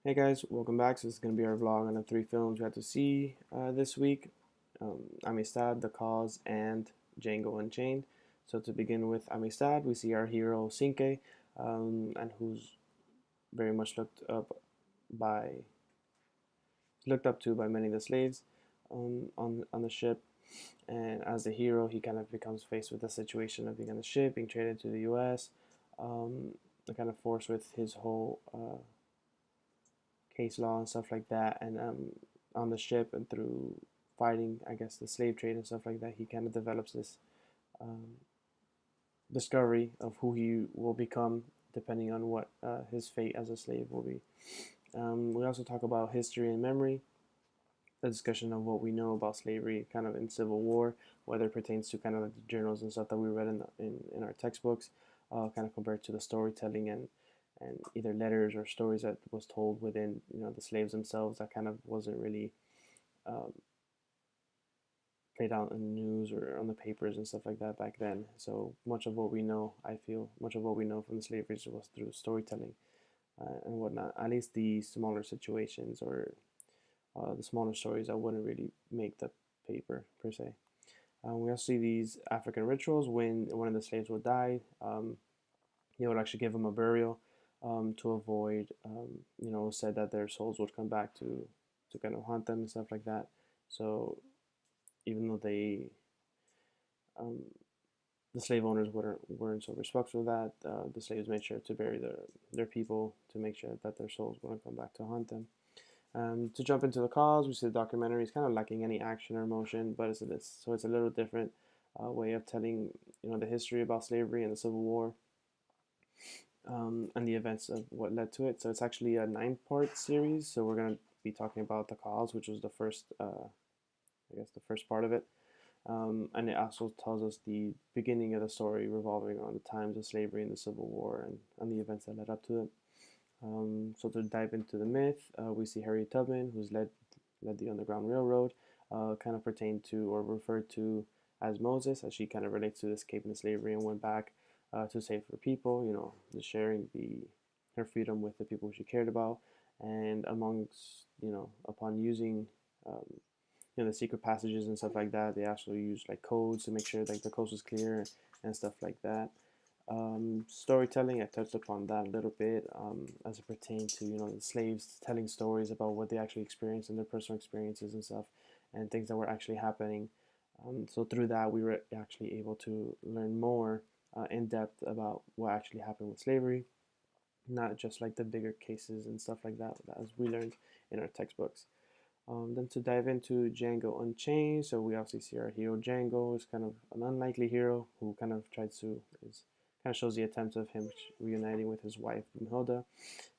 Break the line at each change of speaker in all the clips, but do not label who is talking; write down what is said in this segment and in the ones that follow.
Hey guys, welcome back. So this is going to be our vlog on the three films we had to see this week. Amistad, The Cause, and Django Unchained. So to begin with Amistad, we see our hero Cinque, and who's very much by looked up to by many of the slaves on the ship. And as the hero, he kind of becomes faced with the situation of being on the ship, being traded to the U.S., and kind of forced with his whole case law and stuff like that, and on the ship and through fighting, I guess, the slave trade and stuff like that, he kind of develops this um, discovery of who he will become depending on what his fate as a slave will be. We also talk about history and memory, a discussion of what we know about slavery kind of in Civil War, whether it pertains to kind of like the journals and stuff that we read in our textbooks, kind of compared to the storytelling and either letters or stories that was told within the slaves themselves that kind of wasn't really um, played out in the news or on the papers and stuff like that back then. So much of what we know, I feel, much of what we know from the slavery was through storytelling and whatnot. At least the smaller situations or the smaller stories that wouldn't really make the paper per se. We also see these African rituals when one of the slaves would die. They would actually give them a burial to avoid, said that their souls would come back to kind of haunt them and stuff like that. So even though um, the slave owners weren't so respectful of that, the slaves made sure to bury their people to make sure that their souls wouldn't come back to haunt them. To jump into the cause, we see the documentary is kind of lacking any action or emotion, but it's a little different way of telling the history about slavery and the Civil War, and the events of what led to it. So it's actually a 9-part series. So we're gonna be talking about the cause, which was the first, I guess, the first part of it, and it also tells us the beginning of the story revolving around the times of slavery and the Civil War and the events that led up to it. So to dive into the myth, we see Harriet Tubman, who's led the Underground Railroad, kind of pertained to or referred to as Moses, as she kind of relates to escaping slavery and went back to save her people. Just sharing her freedom with the people she cared about, and amongst upon using the secret passages and stuff like that, they actually used like codes to make sure like the coast was clear and stuff like that. Storytelling, I touched upon that a little bit as it pertained to the slaves telling stories about what they actually experienced and their personal experiences and stuff, and things that were actually happening. So through that, we were actually able to learn more in depth about what actually happened with slavery, not just like the bigger cases and stuff like that as we learned in our textbooks. Then to dive into Django Unchained, so we obviously see our hero Django is kind of an unlikely hero who kind of kind of shows the attempt of him reuniting with his wife Brumhilda,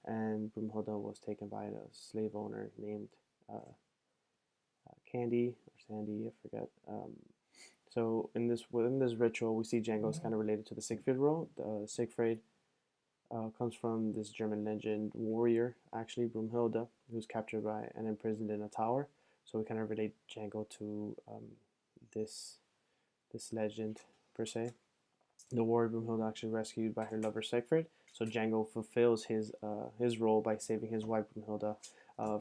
and Brumhilda was taken by a slave owner named Candy or Sandy, I forget. So within this ritual, we see Django is kind of related to the Siegfried role. Siegfried comes from this German legend warrior, actually Brumhilde, who's captured by and imprisoned in a tower. So we kind of relate Django to this this legend per se. The warrior Brumhilde actually rescued by her lover Siegfried. So Django fulfills his role by saving his wife Brumhilde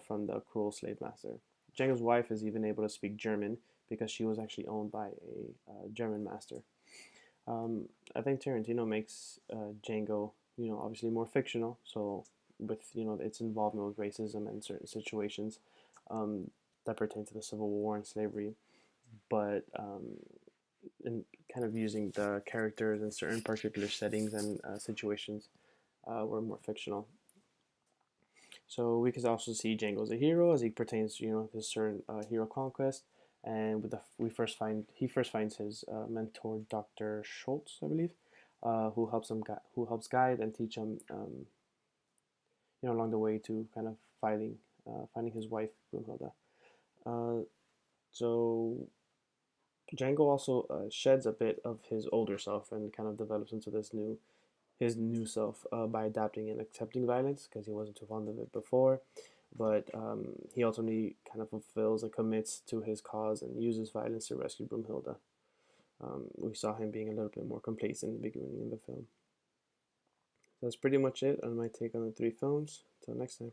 from the cruel slave master. Django's wife is even able to speak German because she was actually owned by a German master. I think Tarantino makes Django, obviously more fictional. So with its involvement with racism and certain situations that pertain to the Civil War and slavery, but in kind of using the characters in certain particular settings and situations were more fictional. So we could also see Django as a hero as he pertains to this certain hero conquest, and he first finds his mentor Dr. Schultz, I believe, who helps guide and teach him along the way to kind of finding his wife Brunhilde. Uh, so Django also sheds a bit of his older self and kind of develops into his new self by adapting and accepting violence because he wasn't too fond of it before. But he ultimately kind of fulfills and commits to his cause and uses violence to rescue Brumhilde. We saw him being a little bit more complacent in the beginning of the film. So that's pretty much it on my take on the three films. Until next time.